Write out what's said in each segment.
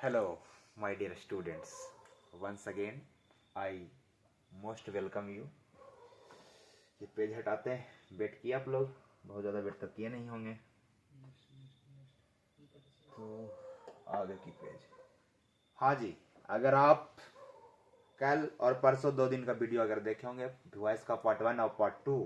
Hello, my dear students. Once again, I most welcome you. ये page हटाते हैं। Wait किया आप लोग? बहुत ज़्यादा वेट तो किए नहीं होंगे। तो आगे की पेज। हाँ जी, अगर आप कल और परसों 2 दिन का वीडियो अगर देखे होंगे, वॉइस का पार्ट 1 और पार्ट 2,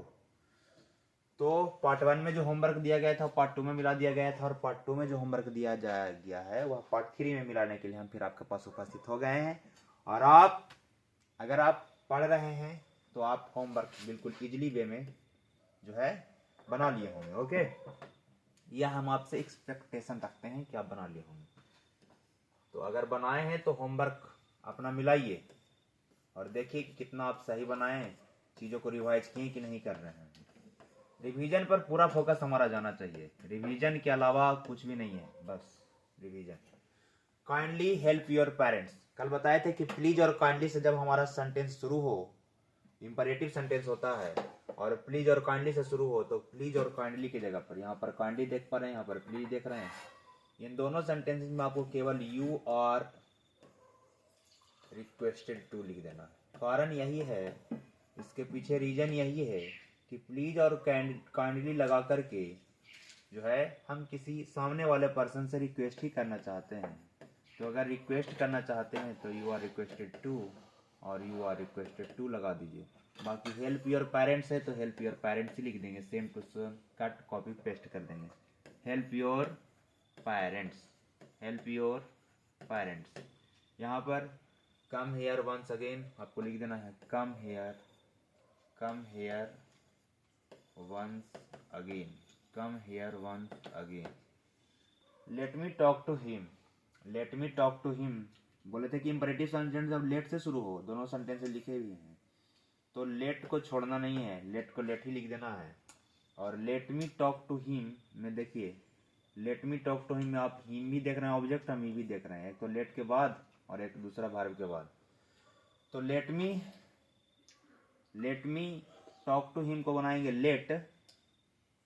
तो पार्ट 1 में जो होमवर्क दिया गया था पार्ट 2 में मिला दिया गया था, और पार्ट 2 में जो होमवर्क दिया गया है वह पार्ट 3 में मिलाने के लिए हम फिर आपके पास उपस्थित हो गए हैं। और आप अगर आप पढ़ रहे हैं तो आप होमवर्क बिल्कुल इजीली वे में जो है बना लिए होंगे। ओके, यह हम आपसे एक्सपेक्टेशन रखते हैं कि आप बना लिए होंगे। तो अगर बनाए हैं तो होमवर्क अपना मिलाइए और देखिए कि कितना आप सही बनाए हैं, चीज़ों को रिवाइज किए कि नहीं कर रहे हैं। रिवीजन पर पूरा फोकस हमारा जाना चाहिए। रिवीजन के अलावा कुछ भी नहीं है, बस revision. Kindly help your parents. कल बताए थे कि प्लीज और काइंडली से जब हमारा सेंटेंस शुरू हो, इंपरेटिव सेंटेंस होता है, और प्लीज और काइंडली से शुरू हो तो प्लीज और काइंडली की जगह पर यहाँ पर काइंडली देख पा रहे हैं, यहाँ पर प्लीज देख रहे हैं। इन दोनों सेंटेंसेस में आपको केवल यू आर रिक्वेस्टेड टू लिख देना है। कारण यही है, इसके पीछे रीजन यही है कि प्लीज और काइंडली लगा करके जो है हम किसी सामने वाले पर्सन से रिक्वेस्ट ही करना चाहते हैं। तो अगर रिक्वेस्ट करना चाहते हैं तो यू आर रिक्वेस्टेड टू और यू आर रिक्वेस्टेड टू लगा दीजिए। बाकी हेल्प योर पेरेंट्स है तो हेल्प योर पेरेंट्स ही लिख देंगे, same to same cut copy paste कर देंगे। Help your parents, help your parents. यहाँ पर कम हेयर वंस अगेन आपको लिख देना है, come here once again, come here once again. Let me talk to him, let me talk to him. बोले थे कि इंपरेटिव सेंटेंस जब लेट से शुरू हो, दोनों सेंटेंस लिखे हुए हैं, तो लेट को छोड़ना नहीं है, लेट को लेट ही लिख देना है। और let me talk to him में देखिए, let me talk to him में आप हिम भी देख रहे हैं ऑब्जेक्ट, हम ही भी देख रहे हैं, एक तो लेट के बाद और एक दूसरा वर्ब के बाद। तो let me talk to him को बनाएंगे लेट,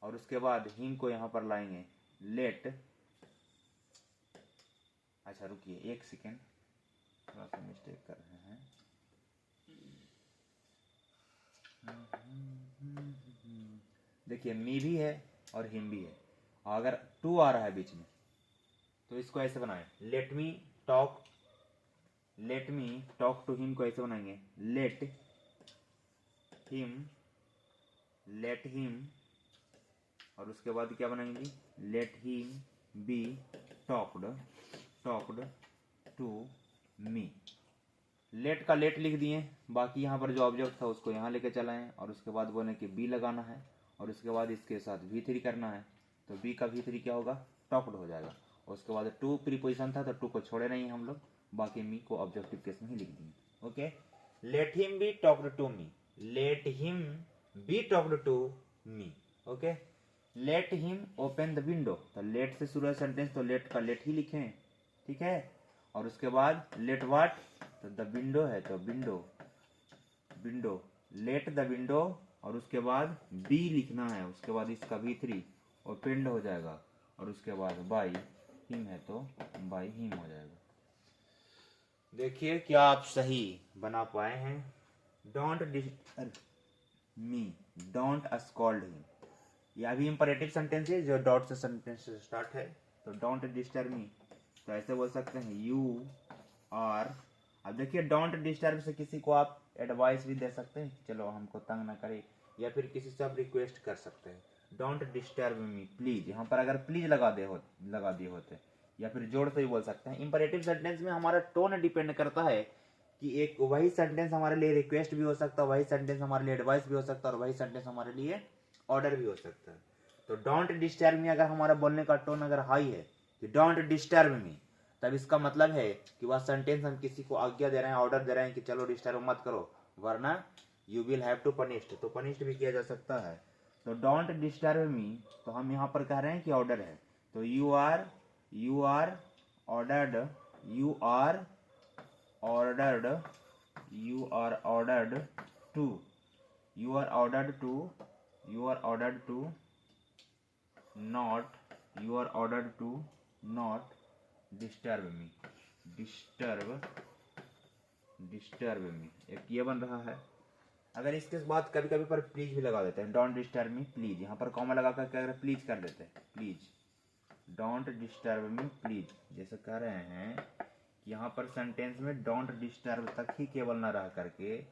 और उसके बाद हिम को यहाँ पर लाएंगे लेट। अच्छा रुकिए एक सेकेंड, थोड़ा सा मिस्टेक कर रहे हैं। देखिए मी भी है और हिम भी है, और अगर टू आ रहा है बीच में तो इसको ऐसे बनाए, let me talk to him को ऐसे बनाएंगे लेट हिम, और उसके बाद क्या बनाएंगे, let him be talked to me. Let का लेट लिख दिए, बाकी यहाँ पर जो ऑब्जेक्ट था उसको यहाँ लेके चलाएं, और उसके बाद बोले कि बी लगाना है, और उसके बाद इसके साथ V3 करना है, तो बी का V3 क्या होगा, टॉक्ड हो जाएगा। उसके बाद टू प्रीपोजिशन था तो टू को छोड़े नहीं हम लोग, बाकी मी को ऑब्जेक्टिव केस में ही लिख दिए। Okay, let him be talked to me, let him be talked to me. Okay, let him open the window, तो लेट से शुरू है सेंटेंस तो लेट का लेट ही लिखें, ठीक है। और उसके बाद लेट वाट, तो द विंडो है तो विंडो, लेट द विंडो, और उसके बाद बी लिखना है, उसके बाद इसका V3 ओपेंड हो जाएगा, और उसके बाद बाई हिम है तो बाई हिम हो जाएगा। देखिए क्या आप सही बना पाए हैं। Don't me, don't scold him, यह भी इंपरेटिव सेंटेंस है जो डॉट से सेंटेंस से स्टार्ट है, तो डोंट डिस्टर्ब मी, तो ऐसे बोल सकते हैं यू आर। अब देखिए डोंट डिस्टर्ब से किसी को आप एडवाइस भी दे सकते हैं, चलो हमको तंग ना करे, या फिर किसी से आप रिक्वेस्ट कर सकते हैं, डोंट डिस्टर्ब मी प्लीज। यहाँ पर अगर प्लीज लगा दिए होते, या फिर जोड़ से ही बोल सकते हैं। इंपरेटिव सेंटेंस में हमारा टोन डिपेंड करता है कि एक वही सेंटेंस हमारे लिए रिक्वेस्ट भी हो सकता है, वही सेंटेंस हमारे लिए एडवाइस भी हो सकता है, और वही सेंटेंस हमारे लिए ऑर्डर भी हो सकता है। तो डोंट डिस्टर्ब मी अगर हमारा बोलने का टोन अगर हाई है कि डोंट डिस्टर्ब मी, तब इसका मतलब है कि वह सेंटेंस हम किसी को आज्ञा दे रहे हैं, ऑर्डर दे रहे हैं कि चलो डिस्टर्ब मत करो वरना you will have to punished, तो पनिश्ड भी किया जा सकता है। तो डोंट डिस्टर्ब मी, तो हम यहाँ पर कह रहे हैं कि ऑर्डर है, तो you are ordered, you are ordered to not disturb me, disturb me, एक ये बन रहा है। अगर इसके बाद कभी कभी पर प्लीज भी लगा देते हैं, डोंट डिस्टर्ब मी प्लीज, यहाँ पर कॉमा लगा कर अगर प्लीज कर देते हैं, please don't disturb me please, जैसे कह रहे हैं कि यहाँ पर सेंटेंस में डोंट डिस्टर्ब तक ही केवल ना रह करके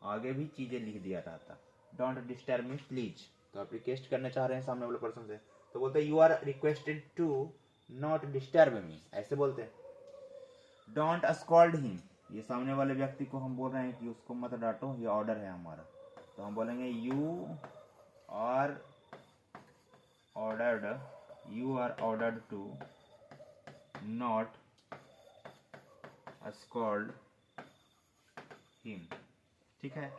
आगे भी चीजें लिख दिया जाता, डोंट डिस्टर्ब मी प्लीज। तो आप रिक्वेस्ट करने चाह रहे हैं सामने वाले पर्सन से, तो बोलते हैं you are requested to not disturb me, ऐसे बोलते हैं। डोंट स्कॉल्ड हिम, ये सामने वाले व्यक्ति को हम बोल रहे हैं कि उसको मत डांटो, ये ऑर्डर है हमारा, तो हम बोलेंगे you are ordered to not scold him. ठीक है,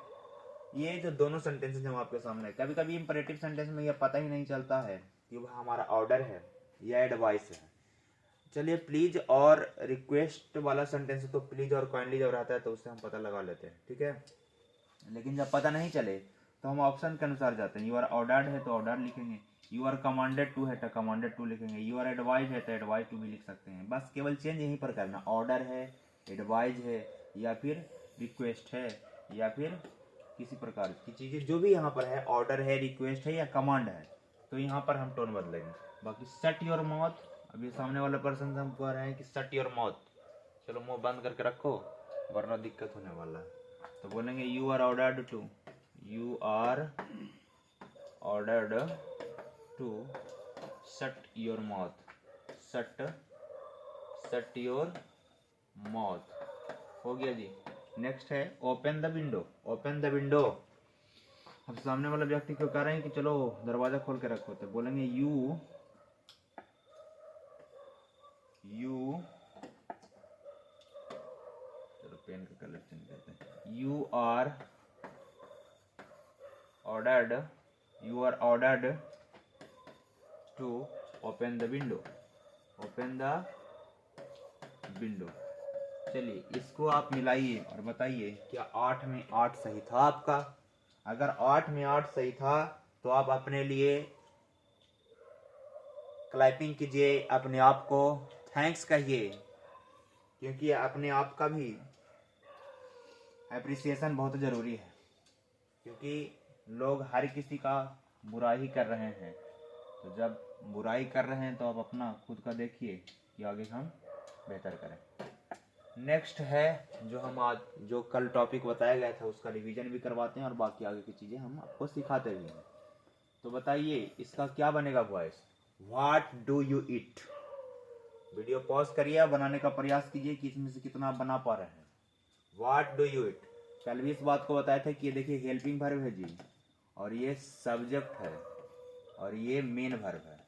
ये जो दोनों सेंटेंसेस हम आपके सामने, कभी कभी इंपरेटिव सेंटेंस में ये पता ही नहीं चलता है कि वह हमारा ऑर्डर है या एडवाइस है। चलिए प्लीज और रिक्वेस्ट वाला सेंटेंस तो प्लीज और काइंडली जब रहता है तो उससे हम पता लगा लेते हैं, ठीक है। लेकिन जब पता नहीं चले तो हम ऑप्शन के अनुसार जाते हैं, यू आर ऑर्डर्ड है तो ऑर्डर लिखेंगे, यू आर कमांडेड टू है तो कमांडेड टू लिखेंगे, यू आर एडवाइज है तो एडवाइज टू भी लिख सकते हैं। बस केवल चेंज यहीं पर करना, ऑर्डर है, एडवाइज है, या फिर रिक्वेस्ट है, या फिर किसी प्रकार की चीजें जो भी यहाँ पर है, ऑर्डर है, रिक्वेस्ट है या कमांड है, तो यहाँ पर हम टोन बदलेंगे। बाकी शट योर माउथ, अभी सामने वाला पर्सन से हम कह रहे हैं कि शट योर माउथ, चलो मुंह बंद करके रखो वरना दिक्कत होने वाला है, तो बोलेंगे you are ordered to shut your mouth, shut your mouth, हो गया जी। नेक्स्ट है ओपन द विंडो, अब सामने वाले व्यक्ति को कह रहे हैं कि चलो दरवाजा खोल के रखो, तो बोलेंगे यू चलो पेन का कलर चेंज करते हैं, you are ordered to open the window. चलिए इसको आप मिलाइए और बताइए क्या 8 में 8 सही था आपका? अगर 8 में 8 सही था तो आप अपने लिए क्लैपिंग कीजिए, अपने आप को थैंक्स कहिए, क्योंकि अपने आप का भी एप्रिसिएशन बहुत ज़रूरी है, क्योंकि लोग हर किसी का बुराई कर रहे हैं, तो जब बुराई कर रहे हैं तो आप अपना खुद का देखिए कि आगे हम बेहतर करें। नेक्स्ट है जो कल टॉपिक बताया गया था उसका रिवीजन भी करवाते हैं और बाकी आगे की चीज़ें हम आपको सिखाते भी हैं। तो बताइए इसका क्या बनेगा voice, what do you eat. Video pause करिए, बनाने का प्रयास कीजिए कि इसमें से कितना आप बना पा रहे हैं। व्हाट डू यू ईट, कल भी इस बात को बताया था कि ये देखिए हेल्पिंग वर्ब है जी, और ये सब्जेक्ट है और ये मेन वर्ब है,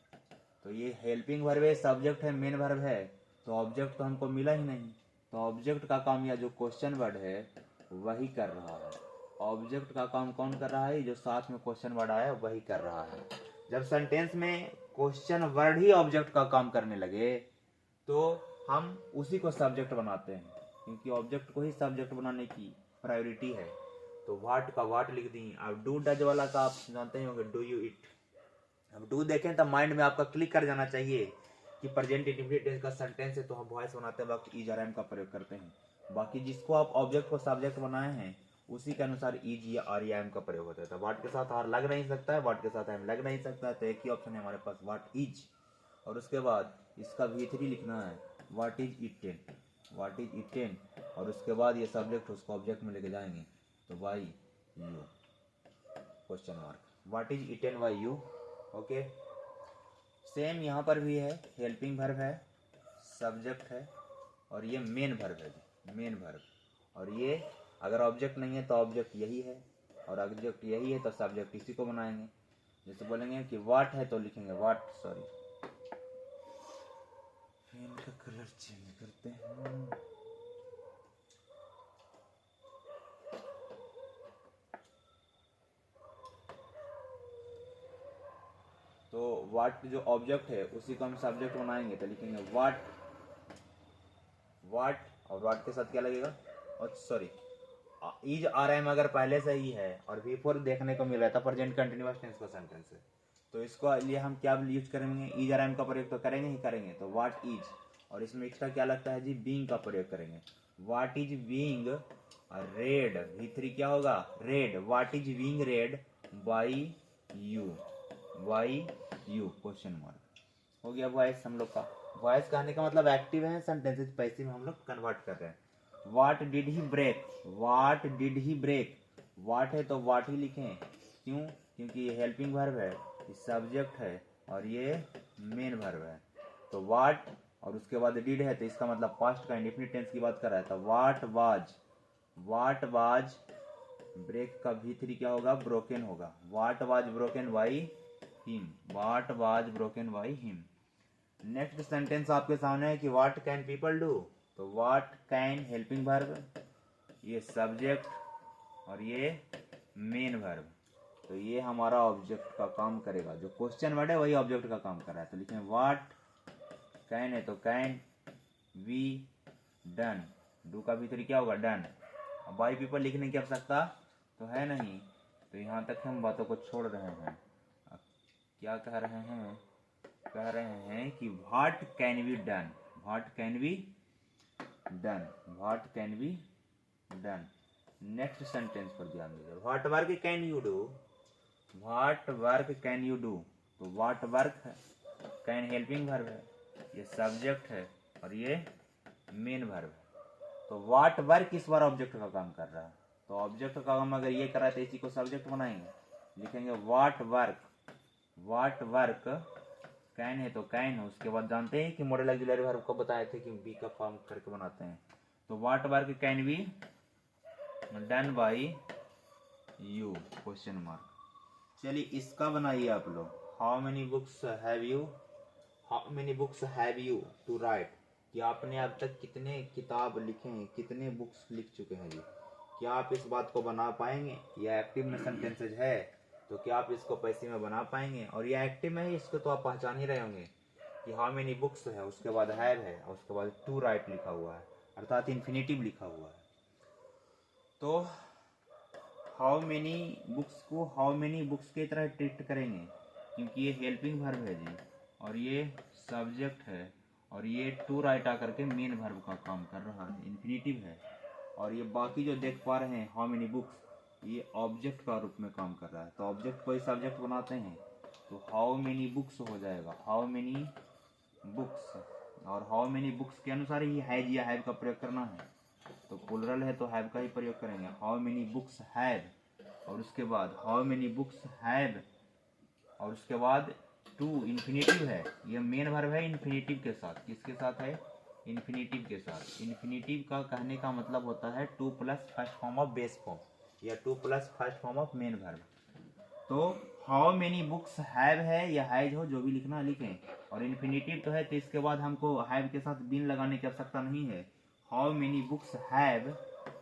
तो ये हेल्पिंग वर्ब है, सब्जेक्ट है, मेन वर्ब है, तो ऑब्जेक्ट तो हमको मिला ही नहीं, तो ऑब्जेक्ट का काम या जो क्वेश्चन वर्ड है वही कर रहा है। ऑब्जेक्ट का काम कौन कर रहा है? जो साथ में क्वेश्चन वर्ड आया वही कर रहा है। जब सेंटेंस में क्वेश्चन वर्ड ही ऑब्जेक्ट का काम करने लगे तो हम उसी को सब्जेक्ट बनाते हैं, क्योंकि ऑब्जेक्ट को ही सब्जेक्ट बनाने की प्रायोरिटी है। तो व्हाट का व्हाट लिख दी। अब डू डज वाला का आप जानते ही होंगे, डू यू इट। अब डू देखें तो माइंड में आपका क्लिक कर जाना चाहिए कि प्रेजेंट इंडिफिनिट का सेंटेंस है तो हम वॉइस बनाते वक्त इज आर एम का प्रयोग करते हैं। बाकी जिसको आप ऑब्जेक्ट को सब्जेक्ट बनाए हैं उसी के अनुसार इज या आर या एम का प्रयोग होता है। तो व्हाट के साथ आर लग नहीं सकता है, व्हाट के साथ एम लग नहीं सकता है, तो एक ही ऑप्शन है हमारे पास, व्हाट इज। और उसके बाद इसका V3 लिखना है, व्हाट इज इटेन, और उसके बाद ये सब्जेक्ट उसको ऑब्जेक्ट में लेके जाएंगे, तो why you question mark, what is eaten by you. Okay, same यहाँ पर भी है, हेल्पिंग वर्ब है, सब्जेक्ट है, और ये मेन वर्ब है, मेन वर्ब। और ये अगर ऑब्जेक्ट नहीं है तो ऑब्जेक्ट यही है, और ऑब्जेक्ट यही है तो सब्जेक्ट इसी को बनाएंगे। जैसे बोलेंगे कि व्हाट है तो लिखेंगे व्हाट, सॉरी पेन का कलर चेंज करते हैं। तो व्हाट जो ऑब्जेक्ट है उसी को हम सब्जेक्ट बनाएंगे, तो लिखेंगे व्हाट, और व्हाट के साथ क्या लगेगा, और सॉरी इज आर एम अगर पहले से ही है और बिफोर देखने को मिल रहा था प्रेजेंट कंटिन्यूअस टेंस का सेंटेंस है, तो इसको लिए हम क्या यूज करेंगे, इज आर एम का प्रयोग तो करेंगे ही करेंगे। तो व्हाट इज, और इसमें एक्स्ट्रा क्या लगता है जी, बीइंग का प्रयोग करेंगे। What is being red, V3 क्या होगा, red. What is being red by you, by you question mark. हो गया वॉइस हम लोग का। वॉइस कहने का मतलब एक्टिव है, सेंटेंसेस पैसिव में हम लोग कन्वर्ट कर रहे हैं। What did he break, what did he break, what है तो व्हाट ही लिखें, क्यों, क्योंकि ये हेल्पिंग वर्ब है, ये सब्जेक्ट है और ये मेन वर्ब है। तो व्हाट और उसके बाद डिड है तो इसका मतलब पास्ट का इंडेफिनिट टेंस की बात कर रहा है। तो व्हाट वाज ब्रेक का V3 क्या होगा, ब्रोकन होगा। What was broken by him, what was broken by him. Next sentence आपके सामने है कि व्हाट कैन पीपल डू, तो व्हाट कैन हेल्पिंग वर्ब, ये सब्जेक्ट और ये मेन वर्ब। तो ये हमारा ऑब्जेक्ट का काम करेगा, जो क्वेश्चन वर्ड है वही ऑब्जेक्ट का काम कर रहा है। तो लिखें व्हाट कैन है तो कैन वी डन, डू का V3 क्या होगा, डन। अब बाई पीपल लिखने की आवश्यकता तो है नहीं, तो यहाँ तक हम बातों को छोड़ रहे हैं। अब क्या कह रहे हैं, कह रहे हैं कि what can be done, what can be done, what can be done. Next sentence पर ध्यान दीजिए। What work can you do, what work can you do, तो व्हाट वर्क है, कैन हेल्पिंग वर्ब है, ये सब्जेक्ट है और ये मेन वर्ब है। तो व्हाट वर्क इस बार ऑब्जेक्ट का काम कर रहा है। तो ऑब्जेक्ट का काम अगर ये कर रहा है तो इसी को सब्जेक्ट बनाएंगे, लिखेंगे what work, what work can है तो कैन, उसके बाद जानते हैं कि मॉडल ऑक्सिलरी वर्ब को बताए थे कि बी का फॉर्म करके बनाते हैं। तो what work can be done by you question mark. चलिए इसका बनाइए आप लोग। How many books have you, how many books have you to write, कि आपने अब तक कितने किताब लिखे हैं, कितने बुक्स लिख चुके हैं जी। क्या आप इस बात को बना पाएंगे, यह एक्टिव में सेंटेंसेज है तो क्या आप इसको पैसिव में बना पाएंगे। और ये एक्टिव में है, इसको तो आप पहचान ही रहे होंगे कि हाउ मेनी बुक्स है, उसके बाद हैव है और उसके बाद टू राइट लिखा हुआ है, अर्थात इन्फिनिटिव लिखा हुआ है। तो हाउ मेनी बुक्स को हाउ मेनी बुक्स की तरह ट्रीट करेंगे, क्योंकि ये हेल्पिंग वर्ब है जी और ये सब्जेक्ट है और ये टू राइट आकर के मेन वर्ब का काम कर रहा है, इन्फिनिटिव है। और ये बाकी जो देख पा रहे हैं हाउ मेनी बुक्स, ये ऑब्जेक्ट का रूप में काम कर रहा है। तो ऑब्जेक्ट को ही सब्जेक्ट बनाते हैं तो हाउ मेनी बुक्स हो जाएगा, हाउ मेनी बुक्स। और हाउ मेनी बुक्स के अनुसार ही हैज या हैव का प्रयोग करना है, तो प्लुरल है तो हैव का ही प्रयोग करेंगे। हाउ मेनी बुक्स हैव और उसके बाद हाउ मेनी बुक्स हैव और उसके बाद टू, इन्फिनिटिव है, ये मेन वर्ब है इन्फिनिटिव के साथ। किसके साथ है, इन्फिनिटिव के साथ। इन्फिनिटिव का कहने का मतलब होता है two plus first form of base form या two plus first form of main verb. तो हाउ मेनी बुक्स हैव है या हैज हो, जो भी लिखना लिखें। और इन्फिनिटिव तो है तो इसके बाद हमको हैव के साथ बीन लगाने की आवश्यकता नहीं है। हाउ मेनी बुक्स हैव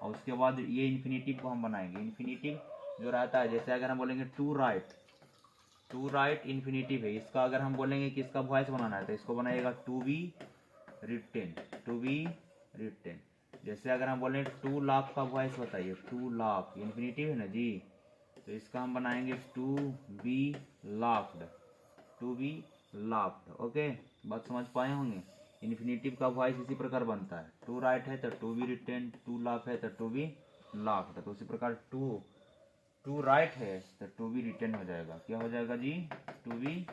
और उसके बाद ये इन्फिनिटिव को हम बनाएंगे। इन्फिनिटिव जो रहता है, जैसे अगर हम बोलेंगे to write, to write infinitive है, इसका अगर हम बोलेंगे कि इसका वॉइस बनाना है तो इसको बनाइएगा to be written, to be written. जैसे अगर हम बोलें टू लाख का वॉइस बताइए, टू लाख इन्फिनिटिव है ना जी, तो इसका हम बनाएंगे to be laughed, to be laughed. Okay, बात समझ पाए होंगे। इन्फिनिटिव का वॉइस इसी प्रकार बनता है, टू राइट है तो to be written, to laugh है तो टू बी लाफ्ड। तो उसी प्रकार टू राइट है तो टू बी रिटेन हो जाएगा। क्या हो जाएगा जी, टू बी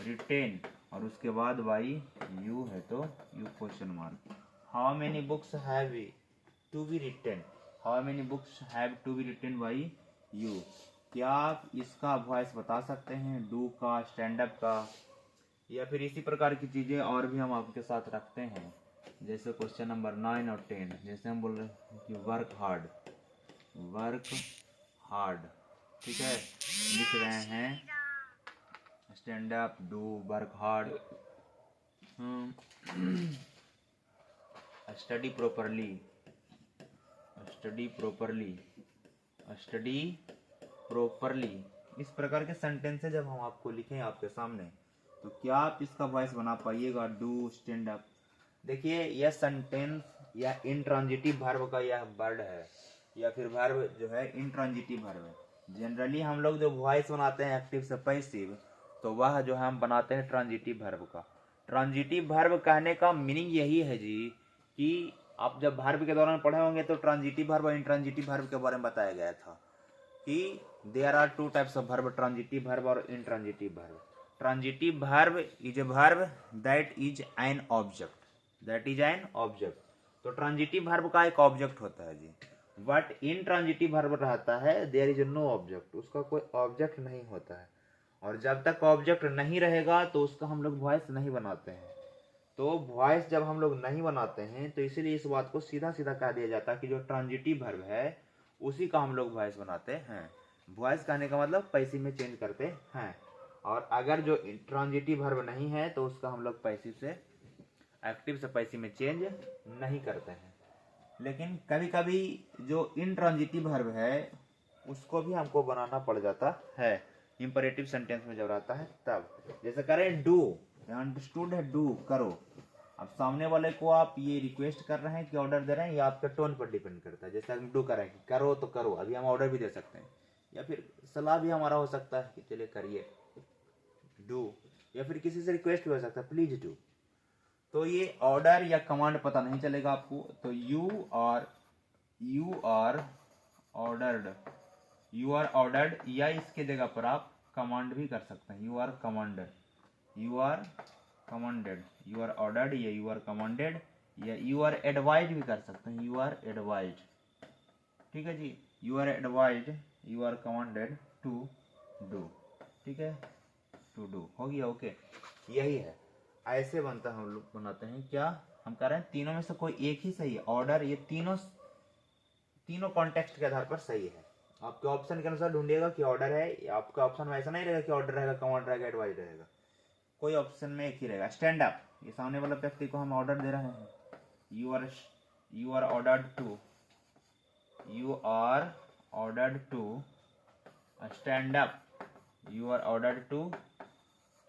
रिटेन और उसके बाद बाई यू है तो you question mark. How many books have we to be written, how many books have to be written by you. क्या आप इसका वॉइस बता सकते हैं, डू का, स्टैंड अप का, या फिर इसी प्रकार की चीजें और भी हम आपके साथ रखते हैं। जैसे क्वेश्चन नंबर 9 और 10, जैसे हम बोल रहे हैं कि वर्क हार्ड, वर्क हार्ड, ठीक है, लिख रहे हैं stand up, do, work hard, study properly, study properly, study properly. इस प्रकार के सेंटेंस जब हम आपको लिखें आपके सामने, तो क्या आप इसका वॉइस बना पाइएगा, डू, स्टैंड अप। देखिए यह सेंटेंस या इंट्रांजिटिव वर्ब का यह वर्ड है या फिर वर्ब जो है इंट्रांजिटिव वर्ब है। जनरली हम लोग जो वॉइस बनाते हैं एक्टिव से पैसिव, तो वह जो है हम बनाते हैं ट्रांजिटिव वर्ब का। ट्रांजिटिव वर्ब कहने का मीनिंग यही है जी कि आप जब वर्ब के दौरान पढ़े होंगे तो ट्रांजिटिव वर्ब और इंट्रांजिटिव वर्ब के बारे में बताया गया था कि there are two types of verb, transitive verb और intransitive verb. Transitive verb is a verb that is an object, that is an object. तो ट्रांजिटिव वर्ब का एक ऑब्जेक्ट होता है जी, बट इंट्रांजिटिव वर्ब रहता है देयर इज नो ऑब्जेक्ट, उसका कोई ऑब्जेक्ट नहीं होता है। और जब तक ऑब्जेक्ट नहीं रहेगा तो उसका हम लोग वॉइस नहीं बनाते हैं। तो वॉइस जब हम लोग नहीं बनाते हैं तो इसीलिए इस बात को सीधा सीधा कह दिया जाता है कि जो ट्रांजिटिव वर्ब है उसी का हम लोग वॉइस बनाते हैं। वॉइस कहने का मतलब पैसिव में चेंज करते हैं। और अगर जो ट्रांजिटिव वर्ब नहीं है तो उसका हम लोग पैसिव से एक्टिव से पैसिव में चेंज नहीं करते हैं। लेकिन कभी कभी जो इंट्रांजिटिव वर्ब है उसको भी हमको बनाना पड़ जाता है इंपरेटिव सेंटेंस में जब रहता है तब। जैसे करें डू, अंडरस्टूड है डू, करो। अब सामने वाले को आप ये रिक्वेस्ट कर रहे हैं कि ऑर्डर दे रहे हैं, ये आपके टोन पर डिपेंड करता है। जैसे हम डू करें कि करो तो करो, अभी हम ऑर्डर भी दे सकते हैं, या फिर सलाह भी हमारा हो सकता है कि चलिए करिए डू, या फिर किसी से रिक्वेस्ट भी हो सकता है प्लीज डू। तो ये ऑर्डर या कमांड पता नहीं चलेगा आपको, तो you are ordered, you are ordered, या इसके जगह पर आप कमांड भी कर सकते हैं, you are commanded, you are commanded, you are ordered या यू आर कमांडेड, या यू आर एडवाइज भी कर सकते हैं, यू आर एडवाइज। ठीक है जी, you are advise, you are commanded to do. ठीक है, टू डू हो गया। ओके, यही है, ऐसे बनता है हम लोग बनाते हैं। क्या हम कर रहे हैं, तीनों में से कोई एक ही सही है। ऑर्डर, ये तीनों कॉन्टेक्स्ट के आधार पर सही है। आपके ऑप्शन के अनुसार ढूंढिएगा कि ऑर्डर है, आपका ऑप्शन में ऐसा नहीं रहेगा कि ऑर्डर रहेगा, कमांड रहेगा, एडवाइस रहेगा, कोई ऑप्शन में एक ही रहेगा। स्टैंड अप, ये सामने वाले व्यक्ति को हम ऑर्डर दे रहे हैं, you are ordered to, you are ordered to stand up, you are ordered to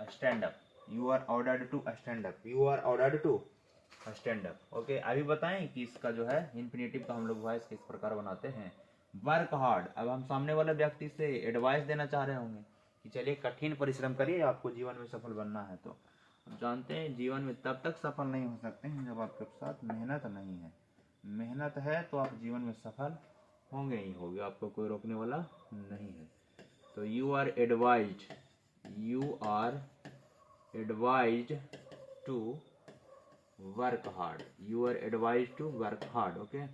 stand up, you are ordered to stand up, you are ordered to stand up. Okay, अभी बताएं कि इसका जो है इंफिनिटिव का हम लोग वॉइस किस प्रकार बनाते हैं। वर्क हार्ड, अब हम सामने वाले व्यक्ति से एडवाइस देना चाह रहे होंगे कि चलिए कठिन परिश्रम करिए, आपको जीवन में सफल बनना है। तो हम जानते हैं जीवन में तब तक सफल नहीं हो सकते हैं जब आपके साथ मेहनत नहीं है। मेहनत है तो आप जीवन में सफल होंगे ही होंगे, आपको कोई रोकने वाला नहीं है। तो you are advised, you are advised to work hard, you are advised to work hard. Okay,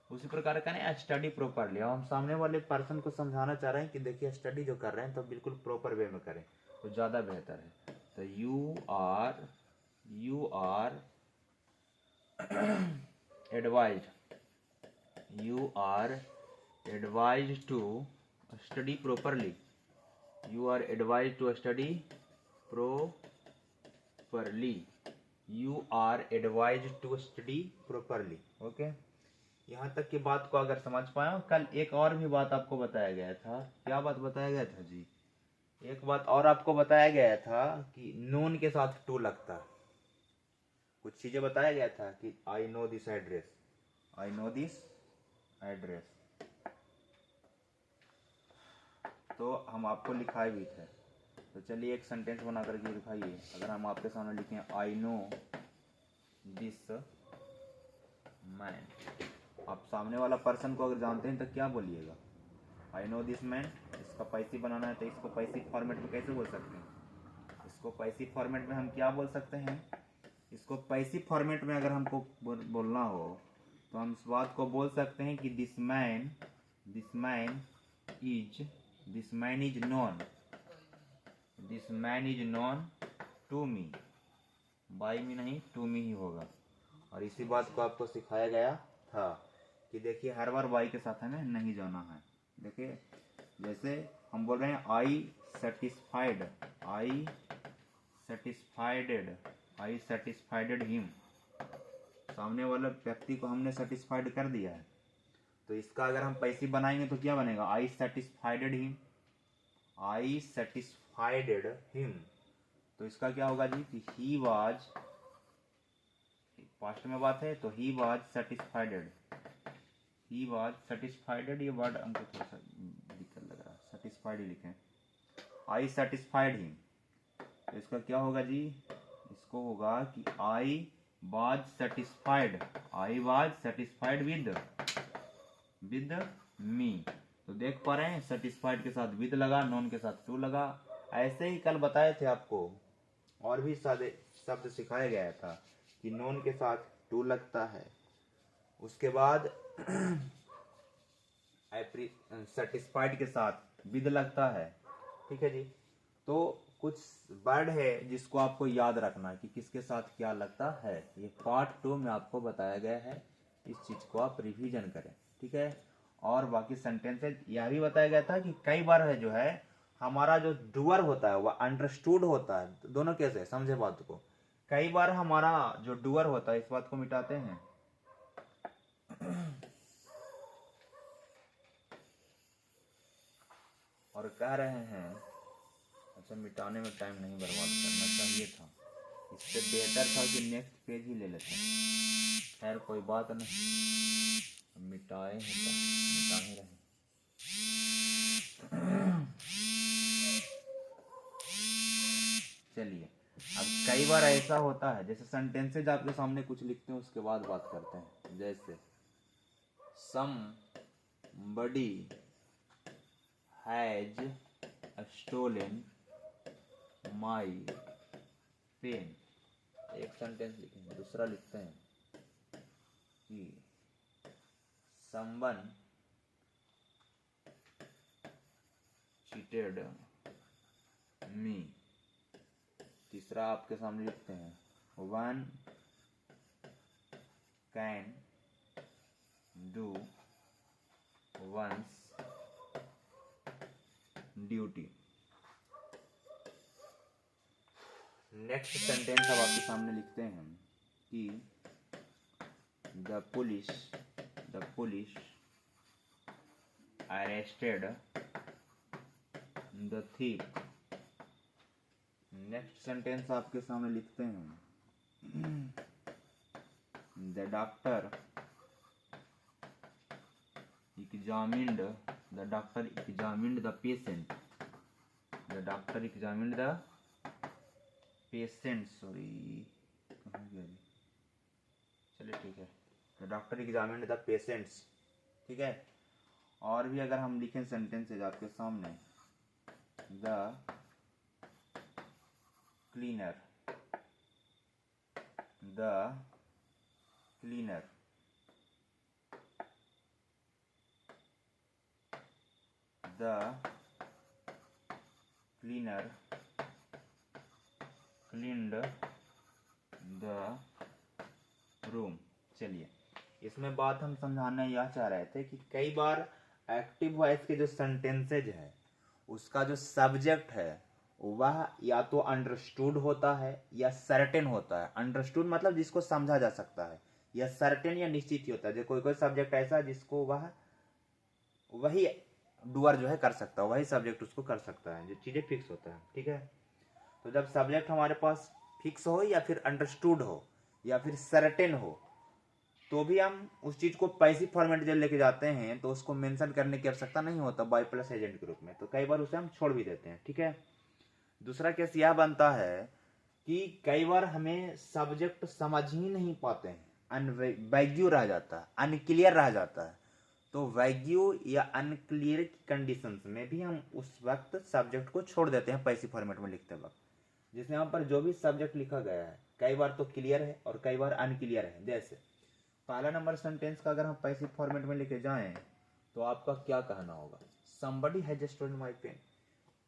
उसी प्रकार करें स्टडी प्रॉपरली। हम सामने वाले पर्सन को समझाना चाह रहे हैं कि देखिए स्टडी जो कर रहे हैं तो बिल्कुल प्रॉपर वे में करें तो ज़्यादा बेहतर है। तो you are advised, you are advised to study properly, you are advised to study properly, you are advised to study properly. Okay, यहाँ तक की बात को अगर समझ पाए हो। कल एक और भी बात आपको बताया गया था, क्या बात बताया गया था जी, एक बात और आपको बताया गया था कि नून के साथ टू लगता है। कुछ चीजें बताया गया था कि I know this address, I know this address, तो हम आपको लिखाए भी थे। तो चलिए एक सेंटेंस बना करके दिखाइए। अगर हम आपके सामने लिखें आई नो दिस मैन, आप सामने वाला पर्सन को अगर जानते हैं तो क्या बोलिएगा, आई नो दिस मैन। इसका पैसिव बनाना है तो इसको पैसिव फॉर्मेट में कैसे बोल सकते हैं, इसको पैसिव फॉर्मेट में हम क्या बोल सकते हैं, इसको पैसिव फॉर्मेट में अगर हमको बोलना हो तो हम इस बात को बोल सकते हैं कि this man is known, this man is known to me, by me नहीं टू मी ही होगा। और इसी बात को आपको सिखाया गया था कि देखिए हर बार बाई के साथ हमें नहीं जाना है। देखिए जैसे हम बोल रहे हैं आई सेटिस्फाइडेड हिम, सामने वाले व्यक्ति को हमने सेटिस्फाइड कर दिया है। तो इसका अगर हम पैसिव बनाएंगे तो क्या बनेगा, आई सेटिस्फाइडेड हिम। तो इसका क्या होगा जी कि ही वाज, पास्ट में बात है तो ही वाज सेटिस्फाइडेड, ये वर्ड हमको थोड़ा सा दिक्कत लग रहा है, सेटिस्फाइड ही लिखें, आई सेटिस्फाइड हिम। तो इसका क्या होगा जी, इसको होगा कि I was satisfied, I was satisfied with me. तो देख पा रहे हैं सेटिस्फाइड के साथ विद लगा, नॉन के साथ टू लगा। ऐसे ही कल बताए थे आपको, और भी सादे शब्द सिखाया गया था कि नॉन के साथ टू लगता है, उसके बाद सेटिस्फाइड के साथ विद लगता है। ठीक है जी। तो कुछ वर्ड है जिसको आपको याद रखना है कि किसके साथ क्या लगता है। ये पार्ट 2 में आपको बताया गया है, इस चीज को आप रिवीजन करें। ठीक है। और बाकी सेंटेंसेज यह भी बताया गया था कि कई बार है जो है हमारा जो डूअर होता है वह अंडरस्टूड होता है। दोनों कैसे समझे बात को। कई बार हमारा जो डूअर होता है, इस बात को मिटाते हैं, और कह रहे हैं, अच्छा मिटाने में टाइम नहीं बर्बाद करना चाहिए था, इससे बेहतर था कि नेक्स्ट पेज ही ले लेते। खैर कोई बात नहीं, मिटाए हैं तो मिटा ही रहे। चलिए, अब कई बार ऐसा होता है जैसे सेंटेंसेज आपके सामने कुछ लिखते हैं उसके बाद बात करते हैं। जैसे somebody has stolen my pen, एक सेंटेंस लिखेंगे। दूसरा लिखते हैं कि someone cheated me। तीसरा आपके सामने लिखते हैं one can do one's duty। Next sentence अब आपके सामने लिखते हैं कि the police arrested the thief। Next sentence आपके सामने लिखते हैं the doctor examined the patient, the doctor examined the patient, sorry कहाँ गया जी, चलिए ठीक है, the doctor examined the patients। ठीक है। और भी अगर हम लिखें सेंटेंसेज आपके सामने, the cleaner cleaned the room। चलिए, इसमें बात हम समझाना यह चाह रहे थे कि कई बार एक्टिव वॉइस के जो सेंटेंसेज है उसका जो सब्जेक्ट है वह या तो अंडरस्टूड होता है या सर्टेन होता है। अंडरस्टूड मतलब जिसको समझा जा सकता है, या सर्टेन या निश्चित ही होता है। जो कोई सब्जेक्ट ऐसा जिसको वही डूअर जो है कर सकता है, वही सब्जेक्ट उसको कर सकता है, जो चीजें फिक्स होता है। ठीक है। तो जब सब्जेक्ट हमारे पास फिक्स हो या फिर अंडरस्टूड हो या फिर सर्टेन हो, तो भी हम उस चीज को पैसिव फॉर्मेट जब लेके जाते हैं तो उसको मेंशन करने की आवश्यकता नहीं होता बाय प्लस एजेंट के रूप में, तो कई बार उसे हम छोड़ भी देते हैं। ठीक है। दूसरा केस यह बनता है कि कई बार हमें सब्जेक्ट समझ ही नहीं पाते हैं, अनवैग्यू रह जाता है, अनक्लियर रह जाता है। तो वैग्यू या अनक्लियर कंडीशंस में भी हम उस वक्त सब्जेक्ट को छोड़ देते हैं पैसिव फॉर्मेट में लिखते वक्त। जिसमें यहाँ पर जो भी सब्जेक्ट लिखा गया है कई बार तो क्लियर है और कई बार अनक्लियर है। जैसे पहला नंबर सेंटेंस का अगर हम पैसिव फॉर्मेट में लेके जाएं तो आपका क्या कहना होगा, somebody has stolen my pen,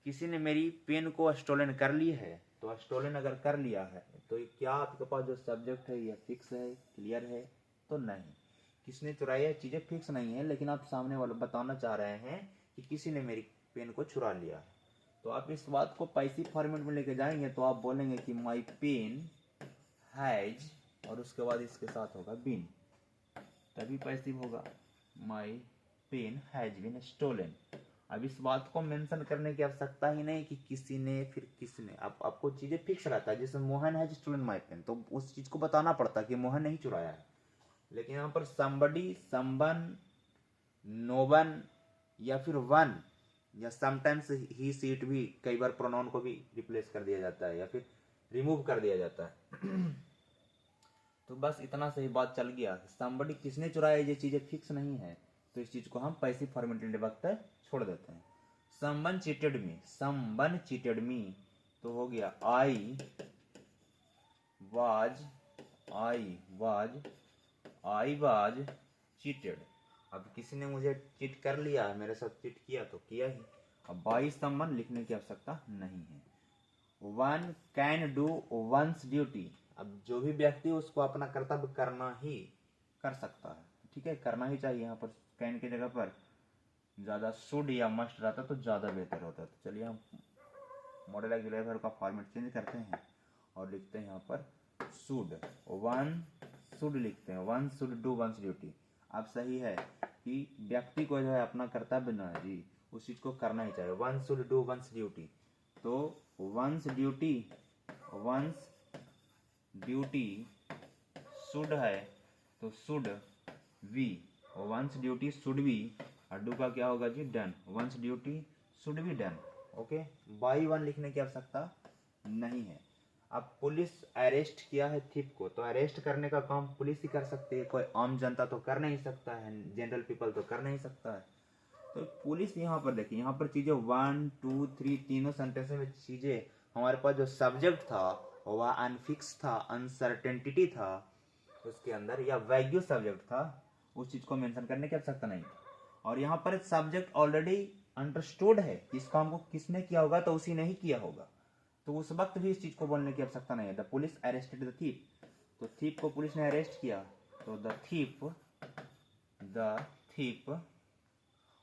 किसी ने मेरी पेन को स्टोलन कर ली है। तो स्टोलन अगर कर लिया है तो क्या आपके पास जो सब्जेक्ट है यह फिक्स है, क्लियर है? तो नहीं, किसने चुराई है चीजें फिक्स नहीं है, लेकिन आप सामने वाले बताना चाह रहे हैं कि किसी ने मेरी पेन को चुरा लिया है। तो आप इस बात को पैसिव फॉर्मेट में लेके जाएंगे तो आप बोलेंगे कि माई पेन हैज, और उसके बाद इसके साथ होगा बीन, तभी पैसिव होगा। My pen has been stolen. अब इस बात को मेंशन करने की आवश्यकता ही नहीं कि किसी ने फिर किसने, आपको चीजें फिक्स रहता है। जैसे Mohan has stolen my pen, तो उस चीज को बताना पड़ता है कि मोहन नहीं चुराया है। लेकिन यहाँ पर somebody, someone, no one या फिर वन, या समटाइम्स ही सीट भी कई बार प्रोनाउन को भी रिप्लेस कर दिया जाता है, या फिर रिमूव कर दिया जाता है। तो बस इतना सही बात चल गया। somebody किसने चुराया, ये चीजें फिक्स नहीं है, तो इस चीज को हम पैसिव फॉर्मेट लेने वक्त छोड़ देते हैं। someone cheated me, तो हो गया I was cheated। अब किसी ने मुझे चीट कर लिया, मेरे साथ चीट किया तो किया ही। अब बाई someone लिखने की आवश्यकता नहीं है। One can do one's duty, अब जो भी व्यक्ति उसको अपना कर्तव्य करना ही कर सकता है, ठीक है, करना ही चाहिए। यहाँ पर कैन की जगह पर ज़्यादा शुड या मस्ट रहता तो ज़्यादा बेहतर होता। तो चलिए हम मॉडल ऑक्सिलरी वर्ब का फॉर्मेट चेंज करते हैं और लिखते हैं यहाँ पर शुड। वन शुड लिखते हैं, one should do one's duty. अब सही है कि व्यक्ति को जो है अपना कर्तव्य ना है जी, उस चीज़ को करना ही चाहिए। One should do one's duty, तो वंस ड्यूटी शुड है तो should we, one's duty should we, और डू का क्या होगा जी done. One's duty should be done. Okay, by one लिखने की आवश्यकता नहीं है। अब पुलिस अरेस्ट किया है थीप को, तो अरेस्ट करने का काम पुलिस ही कर सकती है, कोई आम जनता तो कर नहीं सकता है, जनरल पीपल तो कर नहीं सकता है। तो पुलिस यहाँ पर देखिए, यहाँ पर चीजें 1 2 3 तीनों सेंटेंस में चीजें, हमारे पास जो सब्जेक्ट था वह अनफिक्स था, अनसर्टेनिटी था उसके अंदर, या वैग्यू सब्जेक्ट था, उस चीज को मेंशन करने की आवश्यकता नहीं। और यहाँ पर सब्जेक्ट ऑलरेडी अंडरस्टूड है, इस काम को किसने किया होगा तो उसी ने ही किया होगा, तो उस वक्त भी इस चीज को बोलने की आवश्यकता नहीं है। The police arrested the thief, तो थीप को पुलिस ने अरेस्ट किया, तो द थीप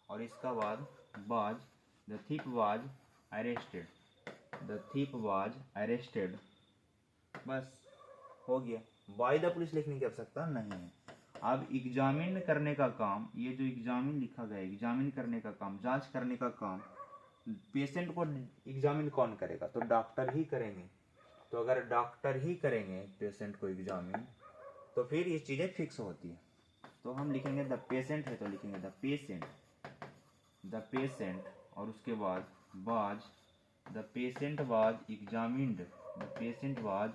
और इसका बाद was, the thief was arrested, the thief was arrested, बस हो गया। बाय द पुलिस लिखने की आवश्यकता नहीं है। अब एग्जामिन करने का काम, ये जो एग्जामिन लिखा गया, एग्जामिन करने का काम, जांच करने का काम, पेशेंट को एग्जामिन कौन करेगा, तो डॉक्टर ही करेंगे। तो अगर डॉक्टर ही करेंगे पेशेंट को एग्जामिन, तो फिर ये चीज़ें फिक्स होती है। तो हम लिखेंगे द पेशेंट है तो लिखेंगे द पेशेंट और उसके बाद was, the patient was examined, the patient was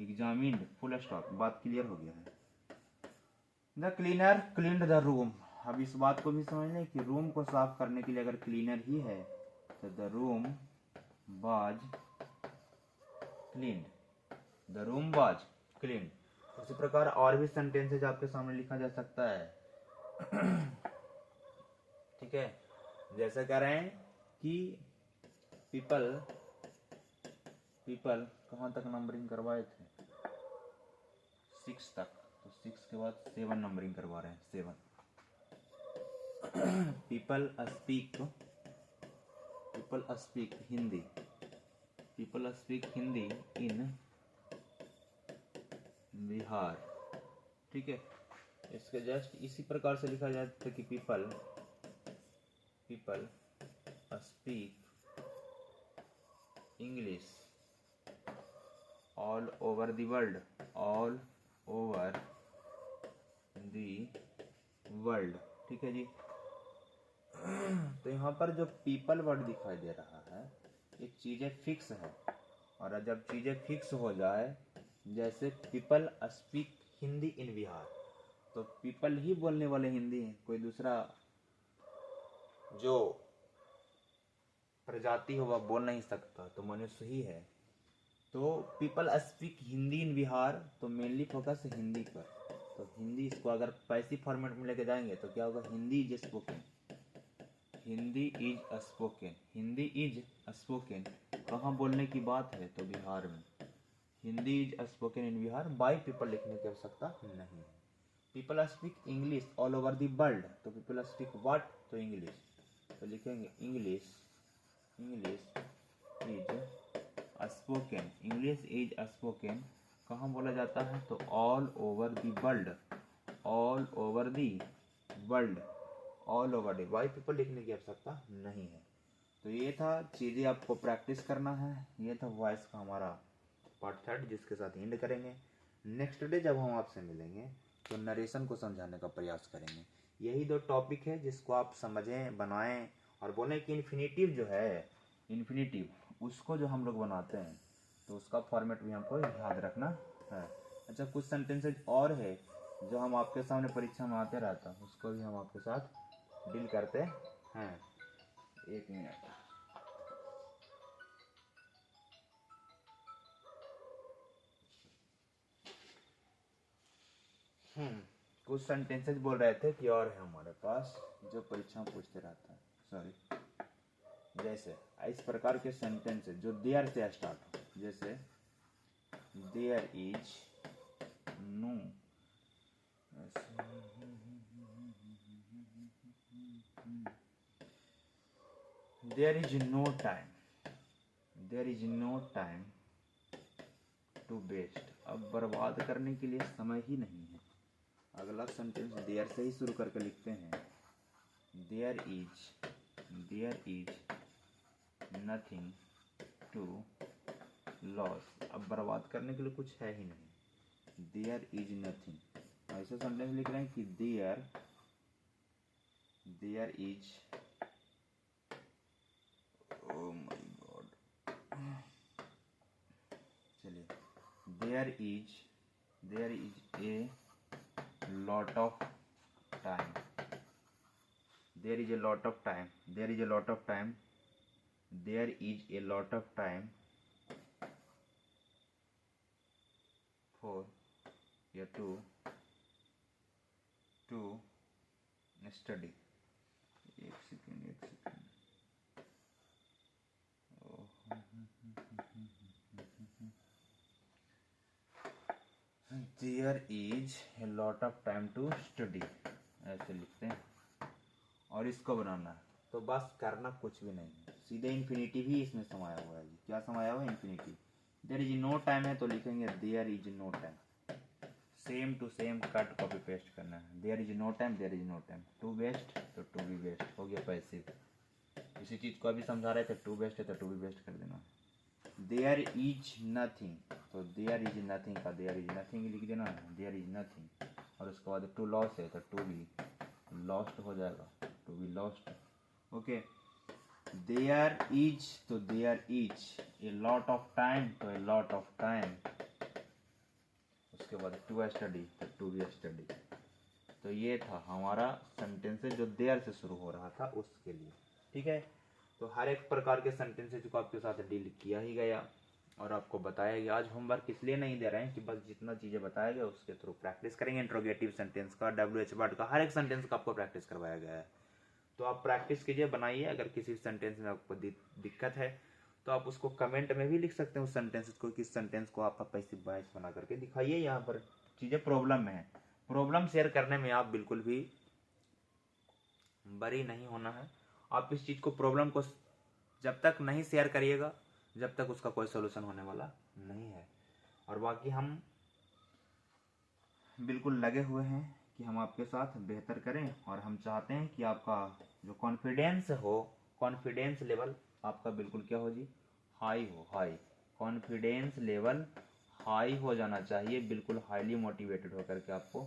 examined, full stop. बात क्लियर हो गया है। The cleaner cleaned the room, अब इस बात को भी समझ लें कि रूम को साफ करने के लिए अगर क्लीनर ही है तो the room was cleaned, the room was cleaned. उसी प्रकार और भी सेंटेंसेज आपके सामने लिखा जा सकता है, ठीक है। जैसे कह रहे हैं कि पीपल कहाँ तक नंबरिंग करवाए थे, 6 तक, तो 6 के बाद 7 नंबरिंग करवा रहे हैं, 7। People speak Hindi, people speak Hindi in Bihar, ठीक है। इसके जस्ट इसी प्रकार से लिखा जाता है कि people speak English all over the world, ठीक है जी। तो यहाँ पर जो पीपल वर्ड दिखाई दे रहा है, ये चीज़ें फिक्स है, और जब चीज़ें फिक्स हो जाए, जैसे people speak Hindi in Bihar, तो पीपल ही बोलने वाले हिंदी हैं, कोई दूसरा जो प्रजाति हो वह बोल नहीं सकता, तो मनुष्य ही है। तो people speak Hindi in Bihar, तो मेनली फोकस है हिंदी पर। तो हिंदी, इसको अगर पैसिव फॉर्मेट में लेके जाएंगे तो क्या होगा, Hindi is spoken, Hindi is spoken. कहाँ बोलने की बात है, तो बिहार में। Hindi is spoken in Bihar, by people लिखने की आवश्यकता नहीं है। People speak English all over the world, तो पीपल स्पीक व्हाट, तो इंग्लिश, तो लिखेंगे इंग्लिश इज स्पोकन, कहाँ बोला जाता है, तो all over the world, why people लिखने की आवश्यकता नहीं है। तो ये था चीज़ें आपको प्रैक्टिस करना है, ये था वॉइस का हमारा पार्ट 3 जिसके साथ एंड करेंगे। नेक्स्ट डे जब हम आपसे मिलेंगे तो नरेशन को समझाने का प्रयास करेंगे। यही 2 टॉपिक है जिसको आप समझें, बनाएं और बोलें कि इन्फिनेटिव जो है, इन्फिनेटिव उसको जो हम लोग बनाते हैं तो उसका फॉर्मेट भी हमको याद रखना है। अच्छा, कुछ सेंटेंसेज और है जो हम आपके सामने परीक्षा में आते रहता, उसको भी हम आपके साथ डील करते हैं। 1 मिनट। कुछ सेंटेंसेस बोल रहे थे कि और है हमारे पास जो परीक्षा में पूछते रहता है, सॉरी। जैसे इस प्रकार के सेंटेंस जो देयर से स्टार्ट हो, जैसे there is no, there is no time, there is no time to waste. अब बर्बाद करने के लिए समय ही नहीं है। अगला सेंटेंस देयर से ही शुरू करके लिखते हैं, there is nothing to loss. अब बर्बाद करने के लिए कुछ है ही नहीं, देयर इज नथिंग। ऐसे सेंटेंस लिख रहे हैं कि there is, oh my God, चलिए, there is a lot of time, there is a lot of time, there is a lot of time, there is a lot of time for you to study। एक second. There is a lot of time to study, ऐसे लिखते हैं। और इसको बनाना है तो बस करना कुछ भी नहीं है, सीधे इन्फिनिटिव ही इसमें समाया हुआ है। क्या समाया हुआ है? Infinitive. There is no time है तो लिखेंगे there is no time. Same to same cut copy paste करना है। There is no time, there is no time. To waste तो टू बी वेस्ट हो गया पैसिव। इसी चीज को अभी समझा रहे थे, टू वेस्ट है तो टू बी वेस्ट कर देना। देयर इज नथिंग तो देयर इज नथिंग का देयर इज नथिंग लिख देना, देयर इज नथिंग। और उसके बाद टू लॉस है तो टू बी लॉस्ट हो जाएगा, to be lost. Okay, there is तो there is a lot of time तो ए लॉट ऑफ टाइम। उसके बाद टू स्टडी तो टू बी स्टडी। तो ये था हमारा सेंटेंस जो देयर से शुरू हो रहा था उसके लिए। ठीक है, तो हर एक प्रकार के सेंटेंसेज को आपके साथ डील किया ही गया और आपको बताया गया। आज होमवर्क इसलिए नहीं दे रहे हैं कि बस जितना चीज़ें बताया गया उसके थ्रू प्रैक्टिस करेंगे। इंट्रोगेटिव सेंटेंस का, WH वर्ड का, हर एक सेंटेंस का आपको प्रैक्टिस करवाया गया है। तो आप प्रैक्टिस कीजिए, बनाइए। अगर किसी सेंटेंस में आपको दिक्कत है तो आप उसको कमेंट में भी लिख सकते हैं उस सेंटेंस को, किस सेंटेंस को आप पैसिव वॉइस बना करके दिखाइए। यहाँ पर चीज़ें प्रॉब्लम में है, प्रॉब्लम शेयर करने में आप बिल्कुल भी बरी नहीं होना है। आप इस चीज़ को, प्रॉब्लम को जब तक नहीं शेयर करिएगा जब तक उसका कोई सोल्यूशन होने वाला नहीं है। और बाकी हम बिल्कुल लगे हुए हैं कि हम आपके साथ बेहतर करें और हम चाहते हैं कि आपका जो कॉन्फिडेंस हो, कॉन्फिडेंस लेवल आपका बिल्कुल क्या हो जी, हाई हो। हाई कॉन्फिडेंस लेवल हाई हो जाना चाहिए। बिल्कुल हाईली मोटिवेटेड होकर के आपको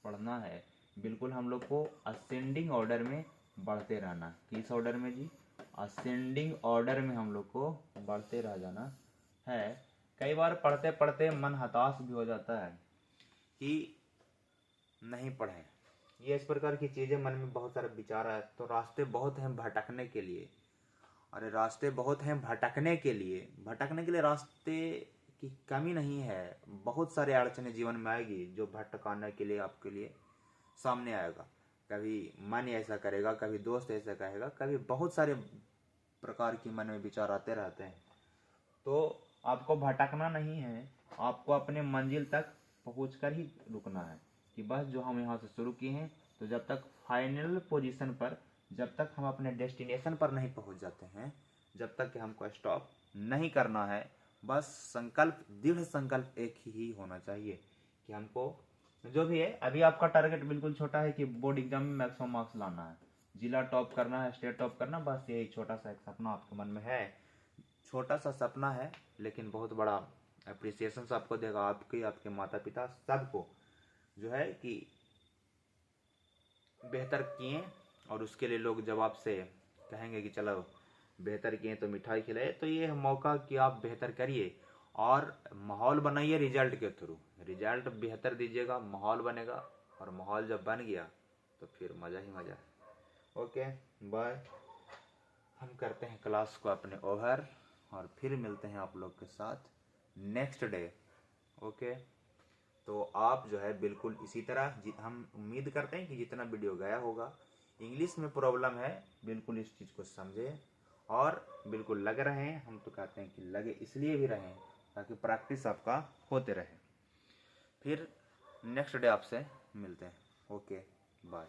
पढ़ना है। बिल्कुल हम लोग को असेंडिंग ऑर्डर में बढ़ते रहना। किस ऑर्डर में जी? असेंडिंग ऑर्डर में हम लोग को बढ़ते रह जाना है। कई बार पढ़ते पढ़ते मन हताश भी हो जाता है कि नहीं पढ़ें। ये इस प्रकार की चीज़ें, मन में बहुत सारे विचार आए तो रास्ते बहुत हैं भटकने के लिए। अरे रास्ते बहुत हैं भटकने के लिए, भटकने के लिए रास्ते की कमी नहीं है। बहुत सारे अड़चने जीवन में आएगी जो भटकाने के लिए आपके लिए सामने आएगा। कभी मन ऐसा करेगा, कभी दोस्त ऐसा कहेगा, कभी बहुत सारे प्रकार की मन में विचार आते रहते हैं। तो आपको भटकना नहीं है, आपको अपने मंजिल तक पहुँच कर ही रुकना है कि बस जो हम यहाँ से शुरू किए हैं, तो जब तक फाइनल पोजीशन पर, जब तक हम अपने डेस्टिनेशन पर नहीं पहुँच जाते हैं, जब तक कि हमको स्टॉप नहीं करना है। बस संकल्प, दृढ़ संकल्प एक ही होना चाहिए कि हमको जो भी है, अभी आपका टारगेट बिल्कुल छोटा है कि बोर्ड एग्जाम में मैक्सिमम मार्क्स लाना है, जिला टॉप करना है, स्टेट टॉप करना, बस यही छोटा सा एक सपना आपके मन में है। छोटा सा सपना है लेकिन बहुत बड़ा अप्रिसिएशन आपको देगा, आपके माता पिता सबको जो है कि बेहतर किए। और उसके लिए लोग जब आपसे कहेंगे कि चलो बेहतर किए तो मिठाई खिलाए, तो ये मौका कि आप बेहतर करिए और माहौल बनाइए रिजल्ट के थ्रू। रिजल्ट बेहतर दीजिएगा, माहौल बनेगा, और माहौल जब बन गया तो फिर मज़ा ही मज़ा है। Okay bye. हम करते हैं क्लास को अपने ओवर, और फिर मिलते हैं आप लोग के साथ नेक्स्ट डे। ओके, तो आप जो है बिल्कुल इसी तरह हम उम्मीद करते हैं कि जितना वीडियो गया होगा, इंग्लिश में प्रॉब्लम है बिल्कुल इस चीज़ को समझें, और बिल्कुल लग रहे हैं। हम तो कहते हैं कि लगे इसलिए भी रहें ताकि प्रैक्टिस आपका होते रहे। फिर नेक्स्ट डे आपसे मिलते हैं। Okay bye.